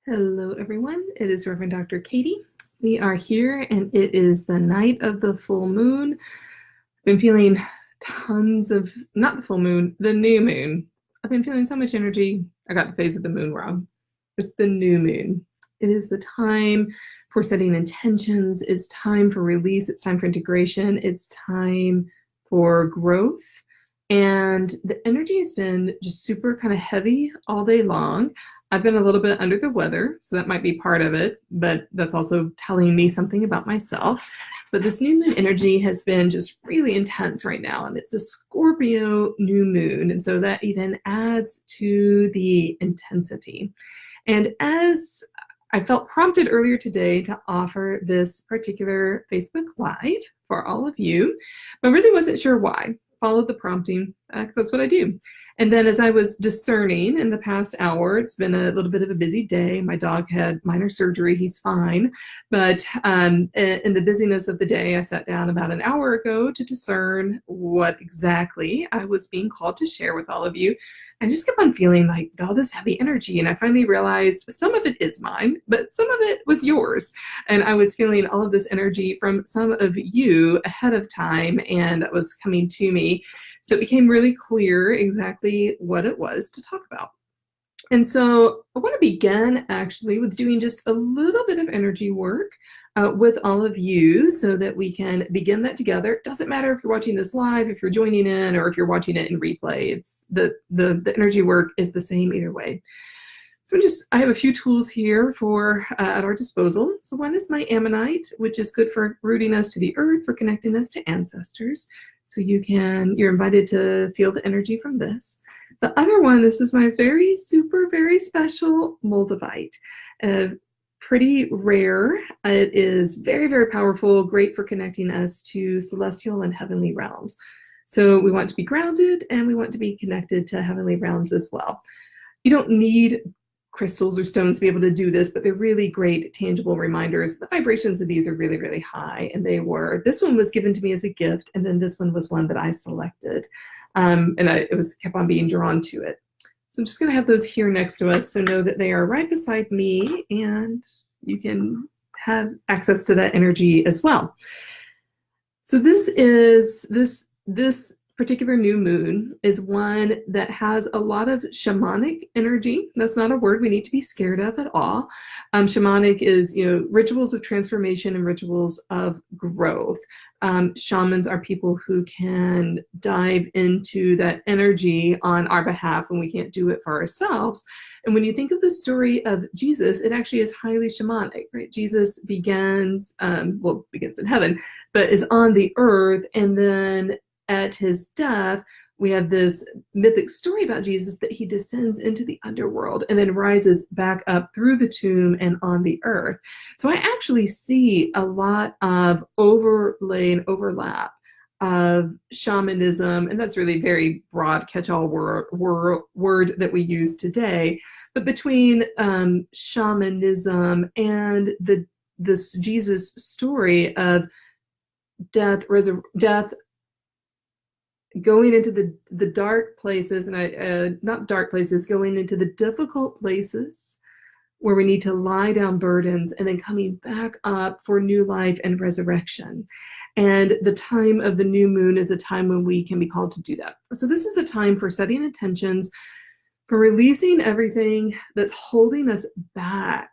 Hello, everyone. It is Reverend Dr. Katie. We are here, and it is the night of the full moon. I've been feeling tons of, not the full moon, the new moon. I've been feeling so much energy. I got the phase of the moon wrong. It's the new moon. It is the time for setting intentions. It's time for release. It's time for integration. It's time for growth. And the energy has been just super kind of heavy all day long. I've been a little bit under the weather, so that might be part of it, but that's also telling me something about myself. But this new moon energy has been just really intense right now, and it's a Scorpio new moon, and so that even adds to the intensity. And as I felt prompted earlier today to offer this particular Facebook Live for all of you, but really wasn't sure why. Followed the prompting, because that's what I do. And then as I was discerning in the past hour, it's been a little bit of a busy day. My dog had minor surgery. He's fine. But in the busyness of the day, I sat down about an hour ago to discern what exactly I was being called to share with all of you. I just kept on feeling like all this heavy energy. And I finally realized some of it is mine, but some of it was yours. And I was feeling all of this energy from some of you ahead of time, and that was coming to me. So it became really clear exactly what it was to talk about. And so I want to begin actually with doing just a little bit of energy work with all of you so that we can begin that together. It doesn't matter if you're watching this live, if you're joining in, or if you're watching it in replay. It's the energy work is the same either way. So I have a few tools here for at our disposal. So one is my ammonite, which is good for rooting us to the earth, for connecting us to ancestors. So you're invited to feel the energy from this. The other one, this is my very special moldavite. Pretty rare. It is very, very powerful, great for connecting us to celestial and heavenly realms. So we want to be grounded and we want to be connected to heavenly realms as well. You don't need crystals or stones to be able to do this, but they're really great tangible reminders. The vibrations of these are really, really high, and this one was given to me as a gift, and then this one was one that I selected, and it kept on being drawn to it. So I'm just going to have those here next to us, so know that they are right beside me, and you can have access to that energy as well. So this particular new moon is one that has a lot of shamanic energy. That's not a word we need to be scared of at all. Shamanic is, rituals of transformation and rituals of growth. Shamans are people who can dive into that energy on our behalf when we can't do it for ourselves. And when you think of the story of Jesus, it actually is highly shamanic, right? Jesus begins in heaven, but is on the earth, and then at his death, we have this mythic story about Jesus that he descends into the underworld and then rises back up through the tomb and on the earth. So I actually see a lot of overlay and overlap of shamanism, and that's really very broad catch-all word that we use today. But between shamanism and this Jesus story of death, going into the dark places, and not dark places, going into the difficult places where we need to lie down burdens, and then coming back up for new life and resurrection. And the time of the new moon is a time when we can be called to do that. So this is the time for setting intentions, for releasing everything that's holding us back,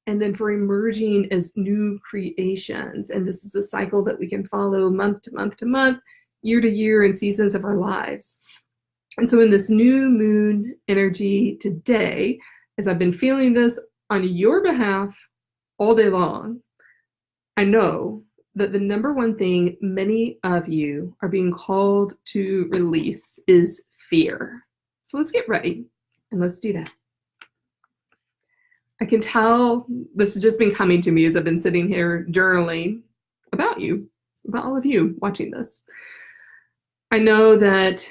and then for emerging as new creations. And this is a cycle that we can follow month to month to month, year to year, in seasons of our lives. And so in this new moon energy today, as I've been feeling this on your behalf all day long, I know that the number one thing many of you are being called to release is fear. So let's get ready and let's do that. I can tell this has just been coming to me as I've been sitting here journaling about you, about all of you watching this. I know that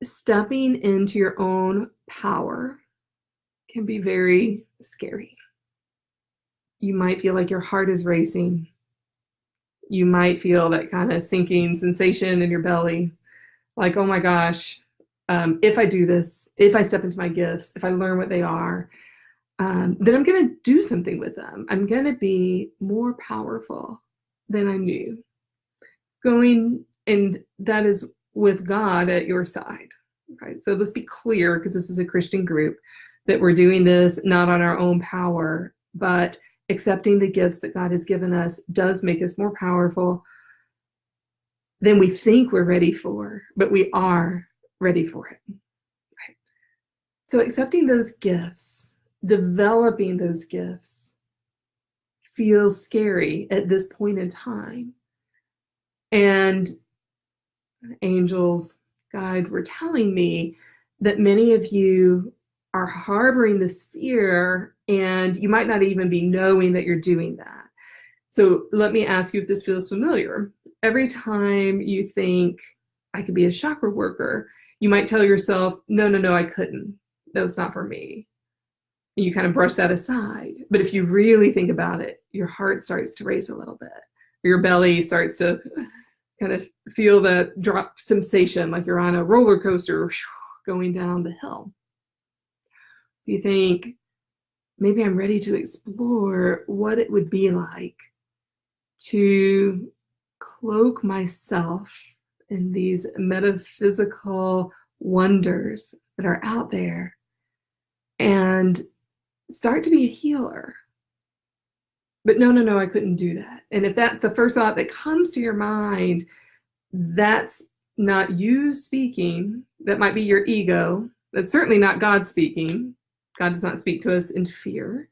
stepping into your own power can be very scary. You might feel like your heart is racing. You might feel that kind of sinking sensation in your belly, like, oh my gosh, if I do this, if I step into my gifts, if I learn what they are, then I'm going to do something with them. I'm going to be more powerful than I knew. And that is with God at your side, right? So let's be clear, because this is a Christian group, that we're doing this not on our own power, but accepting the gifts that God has given us does make us more powerful than we think we're ready for, but we are ready for it. Right? So accepting those gifts, developing those gifts, feels scary at this point in time. And angels, guides were telling me that many of you are harboring this fear, and you might not even be knowing that you're doing that. So let me ask you if this feels familiar. Every time you think, I could be a chakra worker, you might tell yourself, no, I couldn't. No, it's not for me. And you kind of brush that aside. But if you really think about it, your heart starts to race a little bit. Your belly starts to kind of feel that drop sensation, like you're on a roller coaster going down the hill. You think, maybe I'm ready to explore what it would be like to cloak myself in these metaphysical wonders that are out there and start to be a healer. But no, I couldn't do that. And if that's the first thought that comes to your mind, that's not you speaking. That might be your ego. That's certainly not God speaking. God does not speak to us in fear.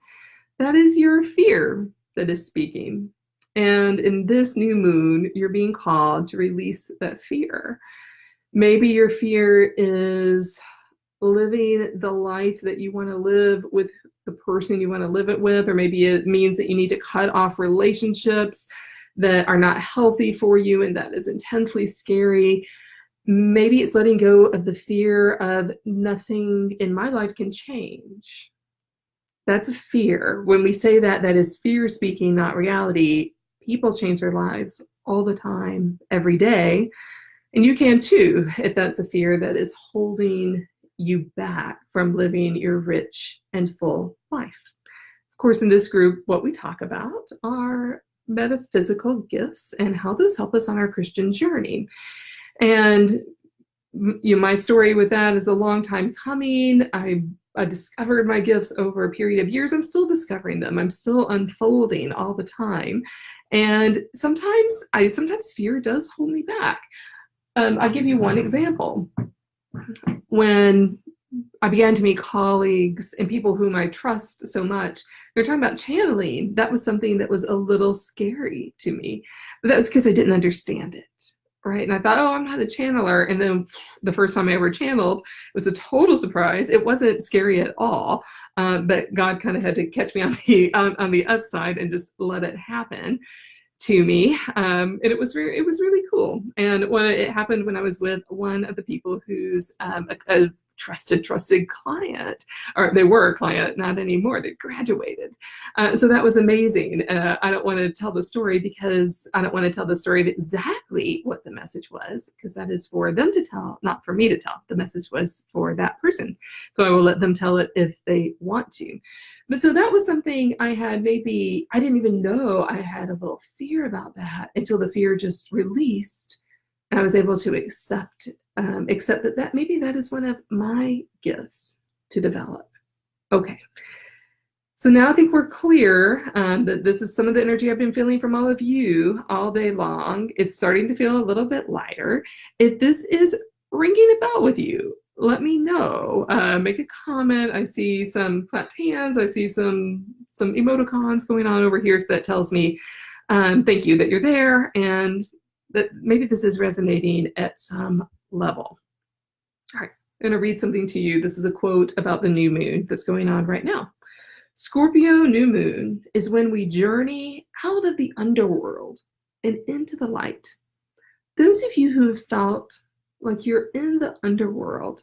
That is your fear that is speaking. And in this new moon, you're being called to release that fear. Maybe your fear is living the life that you want to live with the person you want to live it with, or maybe it means that you need to cut off relationships that are not healthy for you, and that is intensely scary. Maybe it's letting go of the fear of nothing in my life can change. That's a fear. When we say that, that is fear speaking, not reality. People change their lives all the time, every day. And you can too, if that's a fear that is holding you back from living your rich and full life. Of course, in this group, what we talk about are metaphysical gifts and how those help us on our Christian journey. And my story with that is a long time coming. I discovered my gifts over a period of years. I'm still discovering them. I'm still unfolding all the time. And sometimes fear does hold me back. I'll give you one example. When I began to meet colleagues and people whom I trust so much, they're talking about channeling. That was something that was a little scary to me. But that was because I didn't understand it, right? And I thought, oh, I'm not a channeler. And then the first time I ever channeled, it was a total surprise. It wasn't scary at all, but God kind of had to catch me on the upside and just let it happen to me. And it was really cool. And when it happened when I was with one of the people who's a trusted client, or they were a client, not anymore. They graduated. So that was amazing. I don't want to tell the story because I don't want to tell the story of exactly what the message was, because that is for them to tell, not for me to tell. The message was for that person. So I will let them tell it if they want to. But so that was something I didn't even know I had a little fear about that until the fear just released. And I was able to accept that maybe that is one of my gifts to develop. Okay. So now I think we're clear that this is some of the energy I've been feeling from all of you all day long. It's starting to feel a little bit lighter. If this is ringing a bell with you, let me know. Make a comment. I see some clapped hands. I see some emoticons going on over here. So that tells me thank you that you're there, and that maybe this is resonating at some level. All right, I'm going to read something to you. This is a quote about the new moon that's going on right now. Scorpio new moon is when we journey out of the underworld and into the light. Those of you who have felt like you're in the underworld,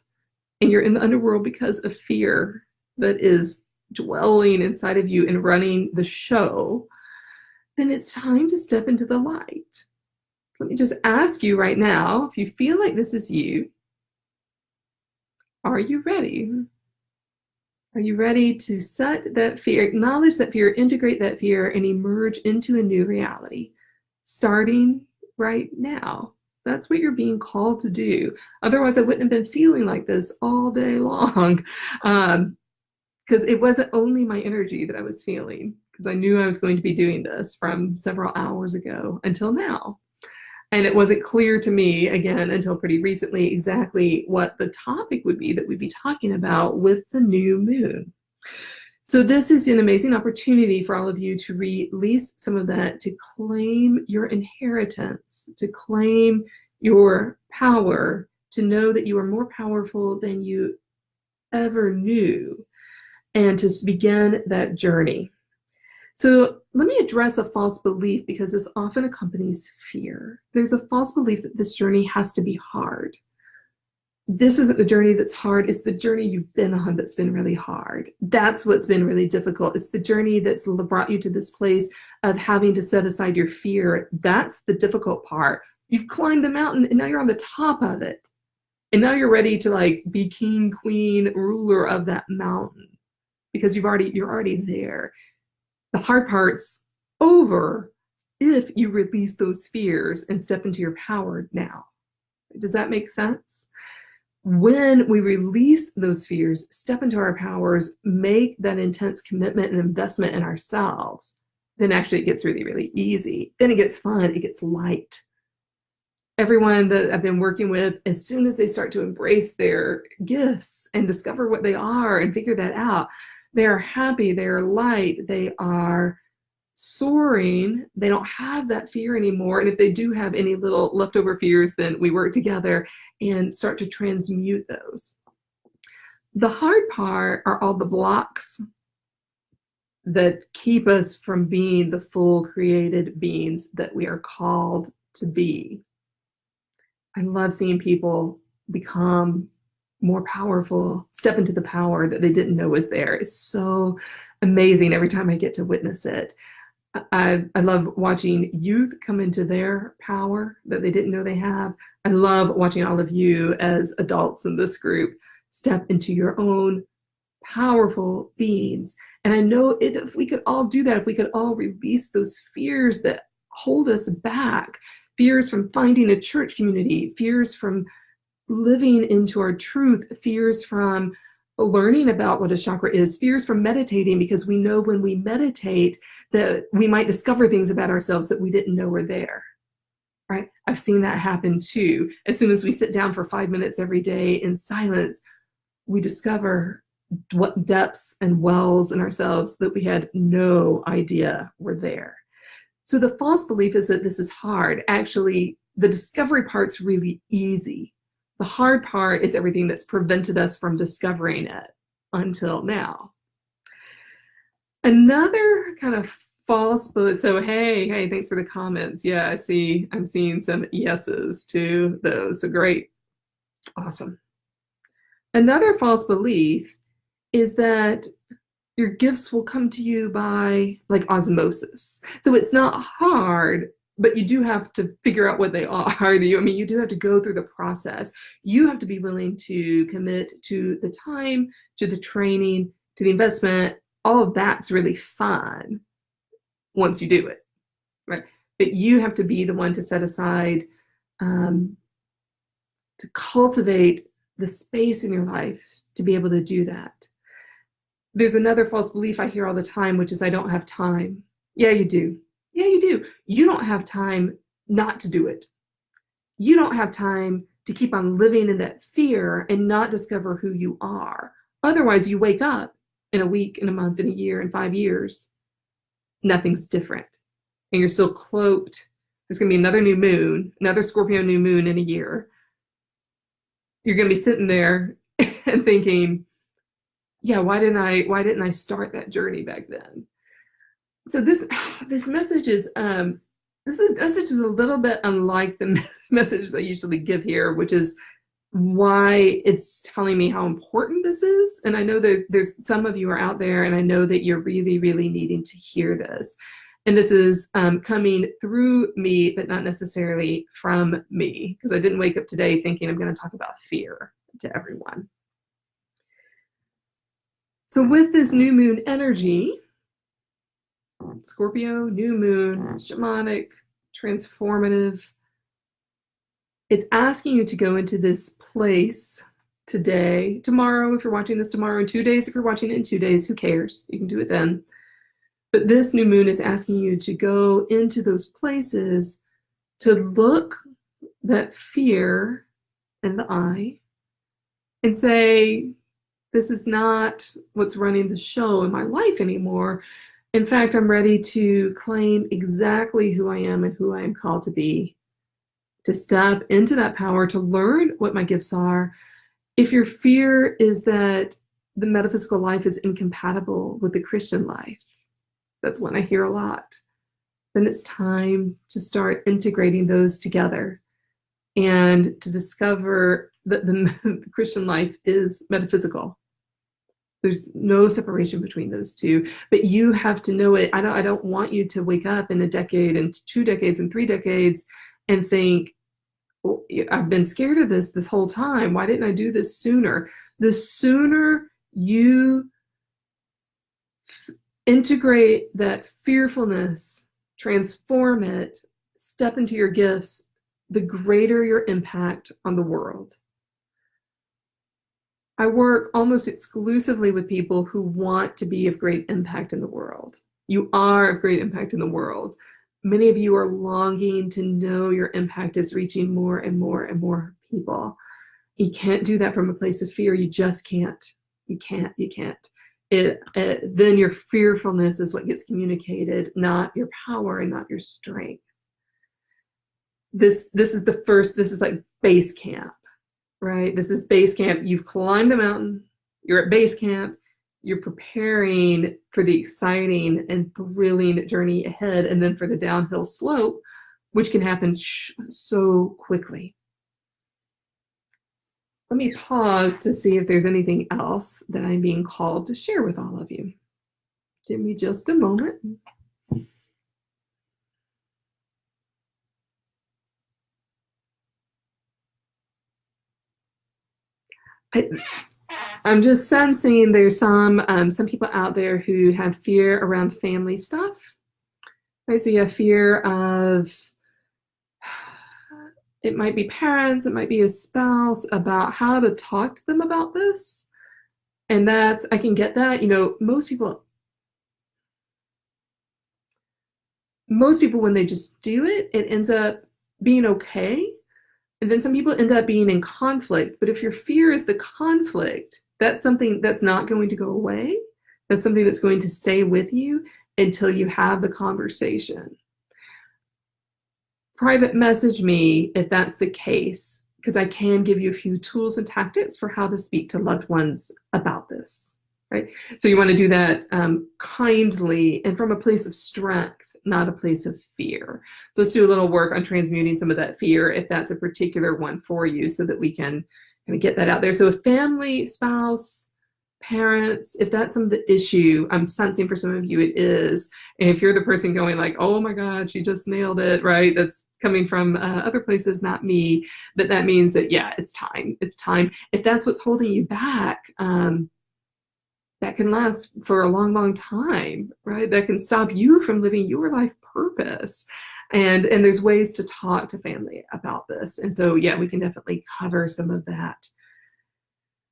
and you're in the underworld because of fear that is dwelling inside of you and running the show, then it's time to step into the light. So let me just ask you right now, if you feel like this is you, are you ready? Are you ready to set that fear, acknowledge that fear, integrate that fear, and emerge into a new reality, starting right now? That's what you're being called to do. Otherwise, I wouldn't have been feeling like this all day long. Because it wasn't only my energy that I was feeling, because I knew I was going to be doing this from several hours ago until now. And it wasn't clear to me, again, until pretty recently, exactly what the topic would be that we'd be talking about with the new moon. So this is an amazing opportunity for all of you to release some of that, to claim your inheritance, to claim your power, to know that you are more powerful than you ever knew, and to begin that journey. So let me address a false belief, because this often accompanies fear. There's a false belief that this journey has to be hard. This isn't the journey that's hard, it's the journey you've been on that's been really hard. That's what's been really difficult. It's the journey that's brought you to this place of having to set aside your fear. That's the difficult part. You've climbed the mountain and now you're on the top of it. And now you're ready to like be king, queen, ruler of that mountain, because you're already there. The hard part's over if you release those fears and step into your power now. Does that make sense? When we release those fears, step into our powers, make that intense commitment and investment in ourselves, then actually it gets really, really easy. Then it gets fun, it gets light. Everyone that I've been working with, as soon as they start to embrace their gifts and discover what they are and figure that out, they are happy, they are light, they are soaring, they don't have that fear anymore. And if they do have any little leftover fears, then we work together and start to transmute those. The hard part are all the blocks that keep us from being the full created beings that we are called to be. I love seeing people become more powerful, step into the power that they didn't know was there. It's so amazing every time I get to witness it. I love watching youth come into their power that they didn't know they have. I love watching all of you as adults in this group step into your own powerful beings. And I know if we could all do that, if we could all release those fears that hold us back, fears from finding a church community, fears from living into our truth, fears from learning about what a chakra is, fears from meditating, because we know when we meditate that we might discover things about ourselves that we didn't know were there, right? I've seen that happen too. As soon as we sit down for 5 minutes every day in silence, we discover what depths and wells in ourselves that we had no idea were there. So the false belief is that this is hard. Actually, the discovery part's really easy. The hard part is everything that's prevented us from discovering it until now. Another kind of false belief, so hey, thanks for the comments. Yeah, I'm seeing some yeses to those, so great, awesome. Another false belief is that your gifts will come to you by like osmosis. So it's not hard, but you do have to figure out what they are. You do have to go through the process. You have to be willing to commit to the time, to the training, to the investment. All of that's really fun once you do it, right? But you have to be the one to set aside, to cultivate the space in your life to be able to do that. There's another false belief I hear all the time, which is I don't have time. Yeah, you do. Yeah, you do. You don't have time not to do it. You don't have time to keep on living in that fear and not discover who you are. Otherwise, you wake up in a week, in a month, in a year, in 5 years, nothing's different. And you're still cloaked. There's going to be another new moon, another Scorpio new moon in a year. You're going to be sitting there and thinking, yeah, why didn't I start that journey back then? So this message is a little bit unlike the message I usually give here, which is why it's telling me how important this is. And I know there's some of you are out there, and I know that you're really, really needing to hear this. And this is coming through me, but not necessarily from me, because I didn't wake up today thinking I'm going to talk about fear to everyone. So with this new moon energy, Scorpio, new moon, shamanic, transformative, it's asking you to go into this place today, tomorrow, if you're watching this tomorrow, in 2 days, if you're watching it in 2 days, who cares? You can do it then. But this new moon is asking you to go into those places to look that fear in the eye and say, this is not what's running the show in my life anymore. In fact, I'm ready to claim exactly who I am and who I am called to be, to step into that power, to learn what my gifts are. If your fear is that the metaphysical life is incompatible with the Christian life, that's one I hear a lot, then it's time to start integrating those together and to discover that the Christian life is metaphysical. There's no separation between those two, but you have to know it. I don't want you to wake up in a decade and 2 decades and 3 decades and think, well, I've been scared of this whole time. Why didn't I do this sooner? The sooner you integrate that fearfulness, transform it, step into your gifts, the greater your impact on the world. I work almost exclusively with people who want to be of great impact in the world. You are of great impact in the world. Many of you are longing to know your impact is reaching more and more and more people. You can't do that from a place of fear. You just can't. You can't. Then your fearfulness is what gets communicated, not your power and not your strength. This is the first, this is like base camp, right? This is base camp. You've climbed the mountain, you're at base camp, you're preparing for the exciting and thrilling journey ahead, and then for the downhill slope, which can happen so quickly. Let me pause to see if there's anything else that I'm being called to share with all of you. Give me just a moment. I'm just sensing there's some people out there who have fear around family stuff, right? So you have fear of, it might be parents, it might be a spouse, about how to talk to them about this. And that's, I can get that. You know, most people, when they just do it, it ends up being okay. And then some people end up being in conflict. But if your fear is the conflict, that's something that's not going to go away. That's something that's going to stay with you until you have the conversation. Private message me if that's the case, because I can give you a few tools and tactics for how to speak to loved ones about this, right? So you want to do that kindly and from a place of strength, not a place of fear. So let's do a little work on transmuting some of that fear if that's a particular one for you, so that we can kind of get that out there. So a family, spouse, parents, if that's some of the issue, I'm sensing for some of you it is. And if you're the person going like, oh my God, she just nailed it, right? That's coming from other places, not me. But that means that, yeah, it's time. It's time. If that's what's holding you back, that can last for a long, long time, right? That can stop you from living your life purpose. And there's ways to talk to family about this. And so, yeah, we can definitely cover some of that.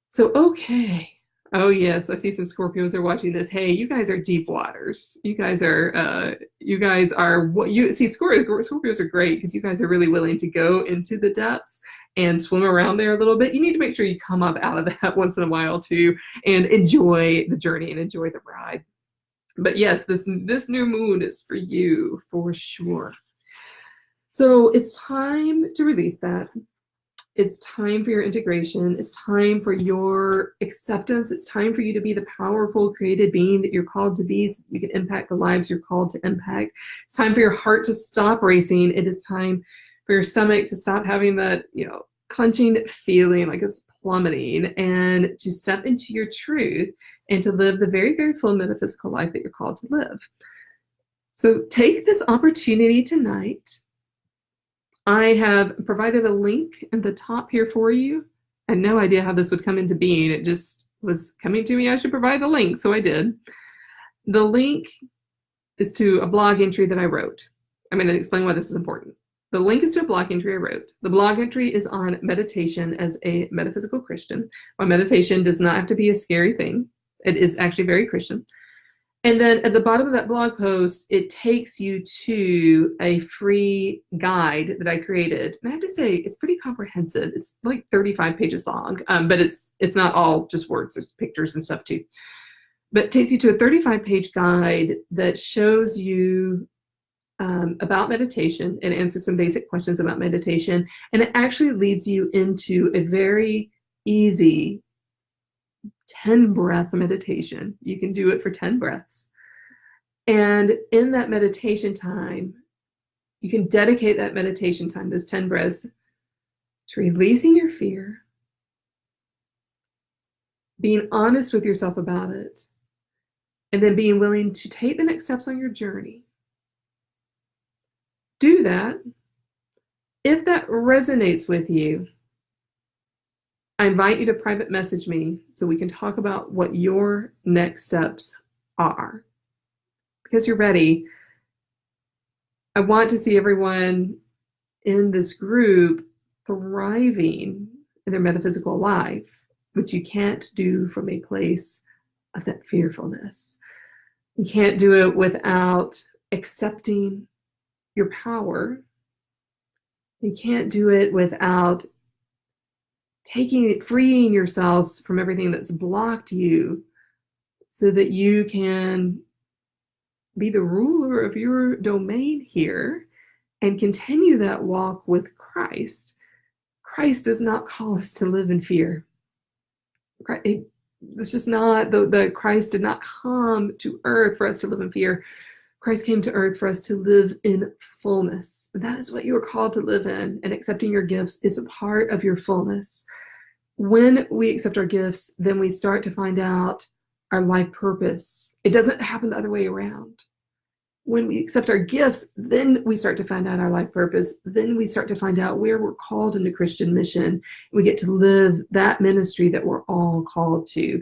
So, okay. Oh, yes, I see some Scorpios are watching this. Hey, you guys are deep waters. You guys are what you see. Scorpios are great because you guys are really willing to go into the depths and swim around there a little bit. You need to make sure you come up out of that once in a while too, and enjoy the journey and enjoy the ride. But yes, this new moon is for you for sure. So it's time to release that. It's time for your integration. It's time for your acceptance. It's time for you to be the powerful, created being that you're called to be, so you can impact the lives you're called to impact. It's time for your heart to stop racing. It is time for your stomach to stop having that, clenching feeling like it's plummeting, and to step into your truth and to live the very, very full metaphysical life that you're called to live. So take this opportunity tonight. I have provided a link at the top here for you. I had no idea how this would come into being. It just was coming to me, I should provide the link, so I did. The link is to a blog entry that I wrote. I'm going to explain why this is important. The link is to a blog entry I wrote. The blog entry is on meditation as a metaphysical Christian. While meditation does not have to be a scary thing, it is actually very Christian. And then at the bottom of that blog post, it takes you to a free guide that I created. And I have to say, it's pretty comprehensive. It's like 35 pages long, but it's not all just words. There's pictures and stuff too. But it takes you to a 35-page guide that shows you about meditation and answers some basic questions about meditation. And it actually leads you into a very easy 10-breath meditation. You can do it for 10 breaths. And in that meditation time, you can dedicate that meditation time, those 10 breaths, to releasing your fear, being honest with yourself about it, and then being willing to take the next steps on your journey. Do that. If that resonates with you, I invite you to private message me so we can talk about what your next steps are. Because you're ready. I want to see everyone in this group thriving in their metaphysical life, which you can't do from a place of that fearfulness. You can't do it without accepting your power. You can't do it without freeing yourselves from everything that's blocked you so that you can be the ruler of your domain here and continue that walk with Christ. Christ does not call us to live in fear. It's just not, the Christ did not come to earth for us to live in fear. Christ came to earth for us to live in fullness. That is what you are called to live in, and accepting your gifts is a part of your fullness. When we accept our gifts, then we start to find out our life purpose. It doesn't happen the other way around. When we accept our gifts, then we start to find out our life purpose. Then we start to find out where we're called in the Christian mission. We get to live that ministry that we're all called to.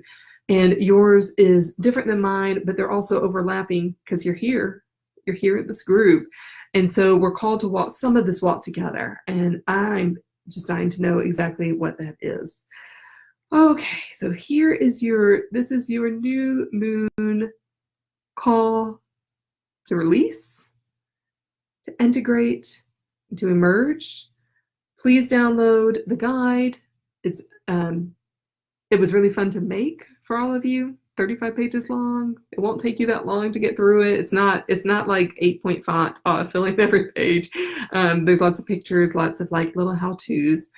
And yours is different than mine, but they're also overlapping because you're here. You're here in this group. And so we're called to walk some of this walk together. And I'm just dying to know exactly what that is. Okay, so this is your new moon call to release, to integrate, to emerge. Please download the guide. It was really fun to make for all of you. 35 pages long. It won't take you that long to get through it. It's not like 8-point font filling every page. There's lots of pictures, lots of like little how-tos.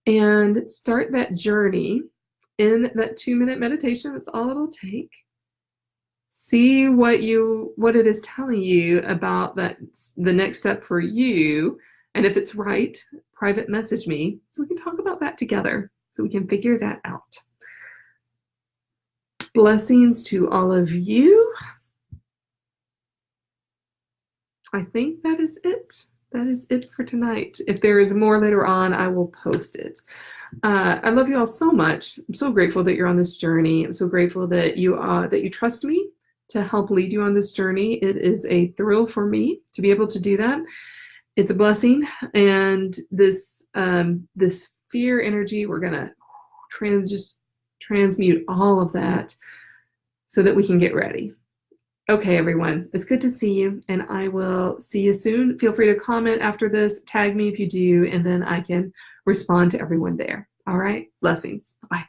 And start that journey in that 2-minute meditation. That's all it'll take. See what it is telling you about the next step for you. And if it's right, private message me so we can talk about that together, so we can figure that out. Blessings to all of you. I think that is it. That is it for tonight. If there is more later on, I will post it. I love you all so much. I'm so grateful that you're on this journey. I'm so grateful that you trust me to help lead you on this journey. It is a thrill for me to be able to do that. It's a blessing. And this fear energy, we're gonna just transmute all of that so that we can get ready. Okay, everyone, it's good to see you, and I will see you soon. Feel free to comment after this, tag me if you do, and then I can respond to everyone there. All right, blessings. Bye.